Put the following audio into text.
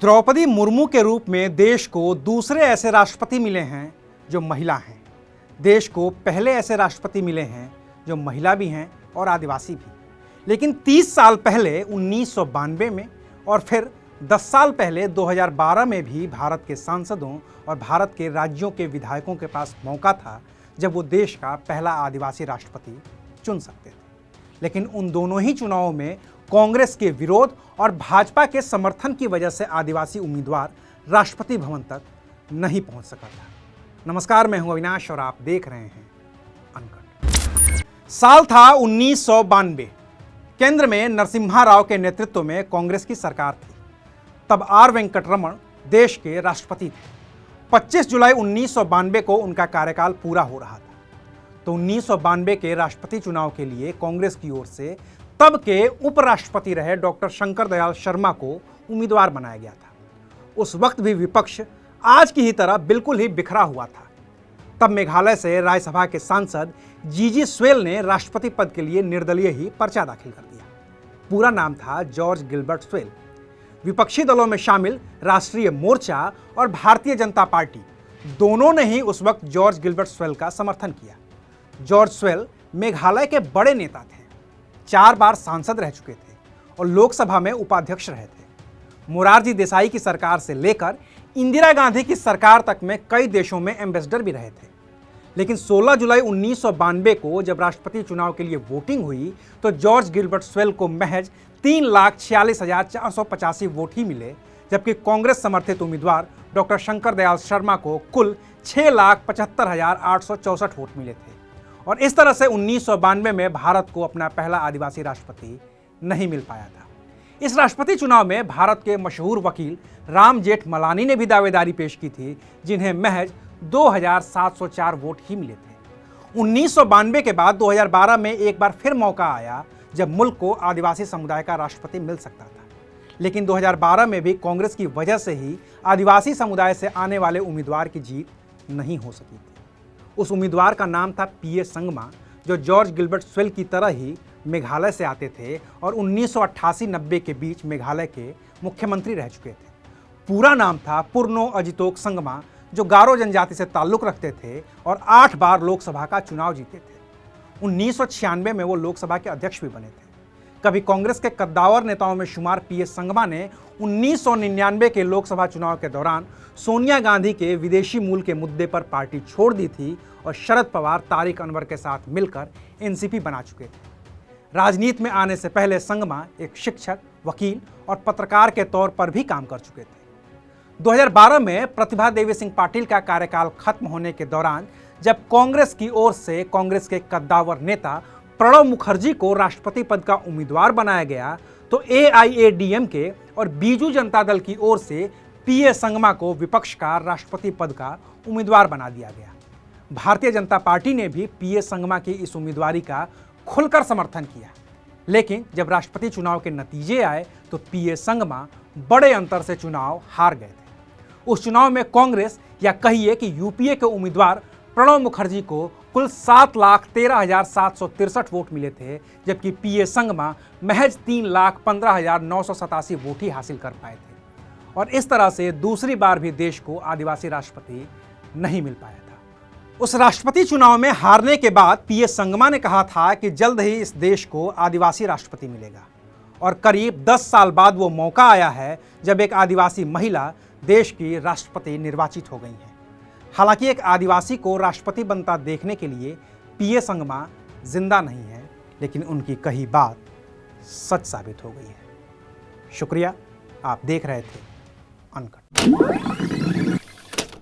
द्रौपदी मुर्मू के रूप में देश को दूसरे ऐसे राष्ट्रपति मिले हैं जो महिला हैं। देश को पहले ऐसे राष्ट्रपति मिले हैं जो महिला भी हैं और आदिवासी भी। लेकिन 30 साल पहले 1992 में और फिर 10 साल पहले 2012 में भी भारत के सांसदों और भारत के राज्यों के विधायकों के पास मौका था जब वो देश का पहला आदिवासी राष्ट्रपति चुन सकते थे। लेकिन उन दोनों ही चुनावों में कांग्रेस के विरोध और भाजपा के समर्थन की वजह से आदिवासी उम्मीदवार राष्ट्रपति भवन तक नहीं पहुंच सका था। नमस्कार, मैं हूं अविनाश और आप देख रहे हैं अनकट। साल था 1992। केंद्र में नरसिम्हा राव के नेतृत्व में कांग्रेस की सरकार थी। तब आर वेंकटरमण देश के राष्ट्रपति थे। 25 जुलाई 1992 को उनका कार्यकाल पूरा हो रहा था। तो 1992 के राष्ट्रपति चुनाव के लिए कांग्रेस की ओर से तब के उपराष्ट्रपति रहे डॉक्टर शंकर दयाल शर्मा को उम्मीदवार बनाया गया था। उस वक्त भी विपक्ष आज की ही तरह बिल्कुल ही बिखरा हुआ था। तब मेघालय से राज्यसभा के सांसद जीजी स्वेल ने राष्ट्रपति पद के लिए निर्दलीय ही पर्चा दाखिल कर दिया। पूरा नाम था जॉर्ज गिलबर्ट स्वेल। विपक्षी दलों में शामिल राष्ट्रीय मोर्चा और भारतीय जनता पार्टी दोनों ने ही उस वक्त जॉर्ज गिलबर्ट स्वेल का समर्थन किया। जॉर्ज स्वेल मेघालय के बड़े नेता थे। 4 बार सांसद रह चुके थे और लोकसभा में उपाध्यक्ष रहे थे। मोरारजी देसाई की सरकार से लेकर इंदिरा गांधी की सरकार तक में कई देशों में एम्बेसडर भी रहे थे। लेकिन 16 जुलाई 1992 को जब राष्ट्रपति चुनाव के लिए वोटिंग हुई तो जॉर्ज गिलबर्ट स्वेल को महज 3,46,485 वोट ही मिले, जबकि कांग्रेस समर्थित उम्मीदवार डॉक्टर शंकर दयाल शर्मा को कुल 6,75,864 वोट मिले थे। और इस तरह से 1992 में भारत को अपना पहला आदिवासी राष्ट्रपति नहीं मिल पाया था। इस राष्ट्रपति चुनाव में भारत के मशहूर वकील राम जेठमलानी ने भी दावेदारी पेश की थी, जिन्हें महज 2,704 वोट ही मिले थे। 1992 के बाद 2012 में एक बार फिर मौका आया जब मुल्क को आदिवासी समुदाय का राष्ट्रपति मिल सकता था। लेकिन 2012 में भी कांग्रेस की वजह से ही आदिवासी समुदाय से आने वाले उम्मीदवार की जीत नहीं हो सकी थी। उस उम्मीदवार का नाम था पीए संगमा, जो जॉर्ज गिलबर्ट स्वेल की तरह ही मेघालय से आते थे और 1988-90 के बीच मेघालय के मुख्यमंत्री रह चुके थे। पूरा नाम था पुरनो अजितोक संगमा, जो गारो जनजाति से ताल्लुक़ रखते थे और 8 बार लोकसभा का चुनाव जीते थे। 1996 में वो लोकसभा के अध्यक्ष भी बने थे। कभी कांग्रेस के कद्दावर नेताओं में शुमार पीए संगमा ने 1999 के लोकसभा चुनाव के दौरान सोनिया गांधी के विदेशी मूल के मुद्दे पर पार्टी छोड़ दी थी और शरद पवार, तारिक अनवर के साथ मिलकर एनसीपी बना चुके थे। राजनीति में आने से पहले संगमा एक शिक्षक, वकील और पत्रकार के तौर पर भी काम कर चुके थे। 2012 में प्रतिभा देवी सिंह पाटिल का कार्यकाल खत्म होने के दौरान जब कांग्रेस की ओर से कांग्रेस के कद्दावर नेता प्रणब मुखर्जी को राष्ट्रपति पद का उम्मीदवार बनाया गया तो एआईएडीएमके और बीजू जनता दल की ओर से पीए संगमा को विपक्ष का राष्ट्रपति पद का उम्मीदवार बना दिया गया। भारतीय जनता पार्टी ने भी पीए संगमा की इस उम्मीदवारी का खुलकर समर्थन किया। लेकिन जब राष्ट्रपति चुनाव के नतीजे आए तो पीए संगमा बड़े अंतर से चुनाव हार गए थे। उस चुनाव में कांग्रेस, या कहिए कि यूपीए के उम्मीदवार प्रणब मुखर्जी को कुल 7,13,763 वोट मिले थे, जबकि पीए संगमा महज 3,15,987 वोट ही हासिल कर पाए थे। और इस तरह से दूसरी बार भी देश को आदिवासी राष्ट्रपति नहीं मिल पाया था। उस राष्ट्रपति चुनाव में हारने के बाद पीए संगमा ने कहा था कि जल्द ही इस देश को आदिवासी राष्ट्रपति मिलेगा। और करीब 10 साल बाद वो मौका आया है जब एक आदिवासी महिला देश की राष्ट्रपति निर्वाचित हो गई हैं। हालांकि एक आदिवासी को राष्ट्रपति बनता देखने के लिए पीए संगमा जिंदा नहीं है, लेकिन उनकी कही बात सच साबित हो गई है। शुक्रिया, आप देख रहे थे अनकट।